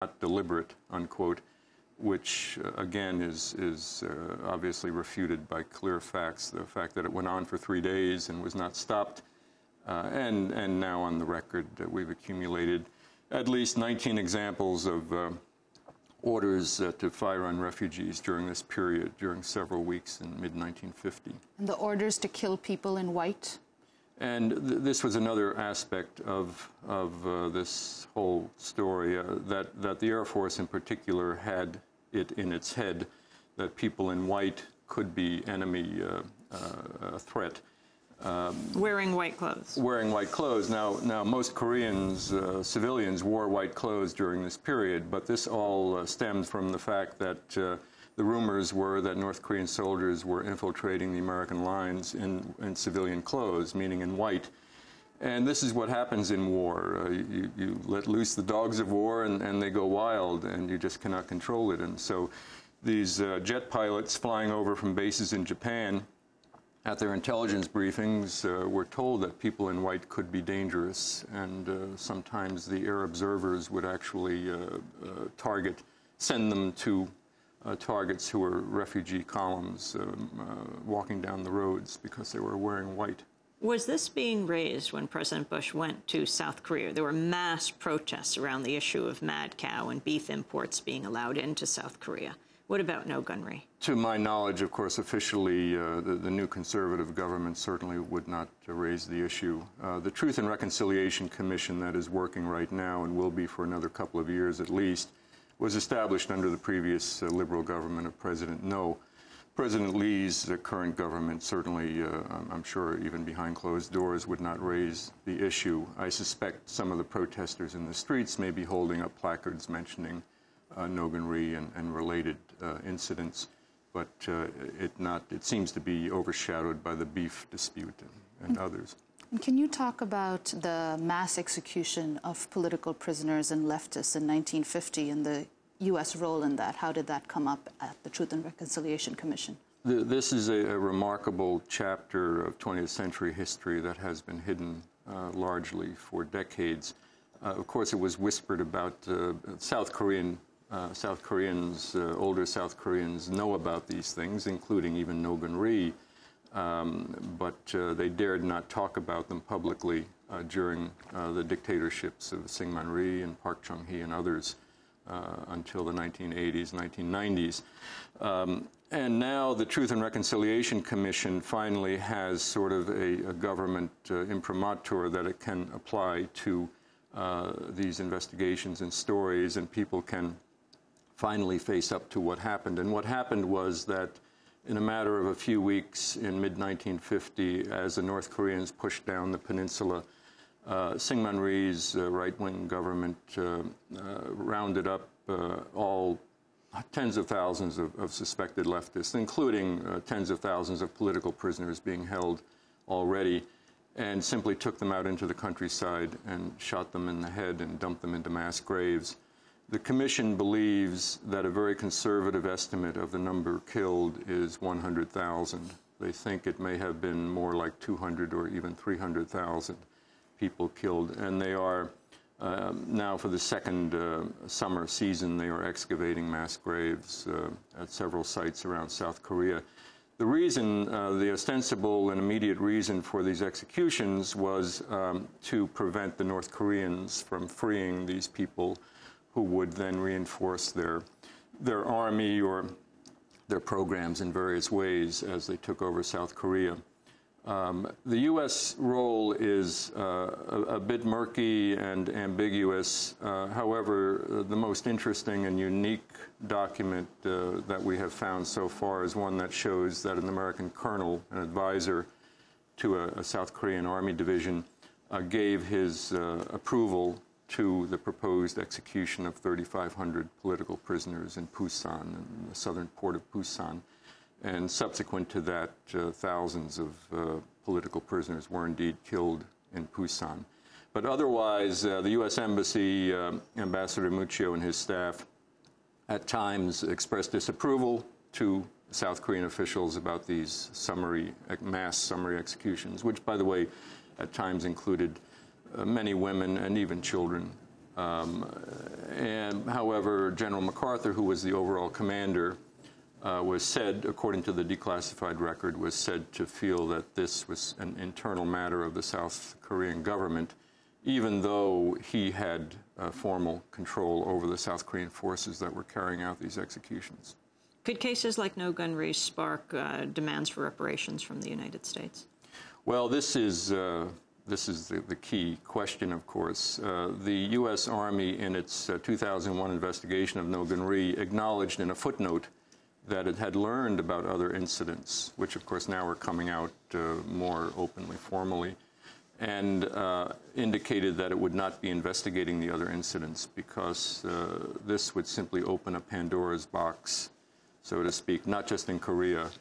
not deliberate, unquote, which again is obviously refuted by clear facts. The fact that it went on for 3 days and was not stopped, and now on the record we've accumulated at least 19 examples of orders to fire on refugees during this period, during several weeks in mid-1950. And the orders to kill people in white? And this was another aspect of this whole story, that the Air Force in particular had it in its head that people in white could be enemy threat. Wearing white clothes. Wearing white clothes. Now most Koreans, civilians, wore white clothes during this period, but this all stemmed from the fact that the rumors were that North Korean soldiers were infiltrating the American lines in civilian clothes, meaning in white. And this is what happens in war. You let loose the dogs of war and they go wild, and you just cannot control it. And so these jet pilots flying over from bases in Japan, at their intelligence briefings, were told that people in white could be dangerous, and sometimes the air observers would actually send them to targets who were refugee columns walking down the roads because they were wearing white. Was this being raised when President Bush went to South Korea? There were mass protests around the issue of mad cow and beef imports being allowed into South Korea. What about no gunnery? To my knowledge, of course, officially, the new conservative government certainly would not raise the issue. The Truth and Reconciliation Commission that is working right now and will be for another couple of years at least was established under the previous liberal government of President No. President Lee's current government certainly, I'm sure even behind closed doors, would not raise the issue. I suspect some of the protesters in the streets may be holding up placards mentioning no gunnery and related incidents, but it seems to be overshadowed by the beef dispute and others. And can you talk about the mass execution of political prisoners and leftists in 1950 and the U.S. role in that? How did that come up at the Truth and Reconciliation Commission? This is a remarkable chapter of 20th century history that has been hidden largely for decades. Of course, it was whispered about South Koreans, older South Koreans know about these things, including even no gunnery, but they dared not talk about them publicly during the dictatorships of Syngman Rhee and Park Chung-hee and others until the 1980s, 1990s. And now the Truth and Reconciliation Commission finally has sort of a government imprimatur that it can apply to these investigations and stories, and people can finally face up to what happened. And what happened was that in a matter of a few weeks in mid-1950, as the North Koreans pushed down the peninsula, Syngman Rhee's right-wing government rounded up all tens of thousands of suspected leftists, including tens of thousands of political prisoners being held already, and simply took them out into the countryside and shot them in the head and dumped them into mass graves. The Commission believes that a very conservative estimate of the number killed is 100,000. They think it may have been more like 200 or even 300,000 people killed. And they are now, for the second summer season, they are excavating mass graves at several sites around South Korea. The reason, the ostensible and immediate reason for these executions was to prevent the North Koreans from freeing these people who would then reinforce their army or their programs in various ways as they took over South Korea. The U.S. role is a bit murky and ambiguous. However, the most interesting and unique document that we have found so far is one that shows that an American colonel, an advisor to a South Korean army division, gave his approval to the proposed execution of 3,500 political prisoners in Busan, in the southern port of Busan. And subsequent to that, thousands of political prisoners were indeed killed in Busan. But otherwise, the U.S. Embassy, Ambassador Muccio and his staff, at times expressed disapproval to South Korean officials about these mass summary executions, which, by the way, at times included many women and even children. However, General MacArthur, who was the overall commander, was said, according to the declassified record, was said to feel that this was an internal matter of the South Korean government, even though he had formal control over the South Korean forces that were carrying out these executions. Could cases like No Gun Race spark demands for reparations from the United States? Well, this is the key question, of course. The U.S. Army, in its 2001 investigation of No Gun Ri, acknowledged in a footnote that it had learned about other incidents, which, of course, now are coming out more openly, formally, and indicated that it would not be investigating the other incidents because this would simply open a Pandora's box, so to speak, not just in Korea,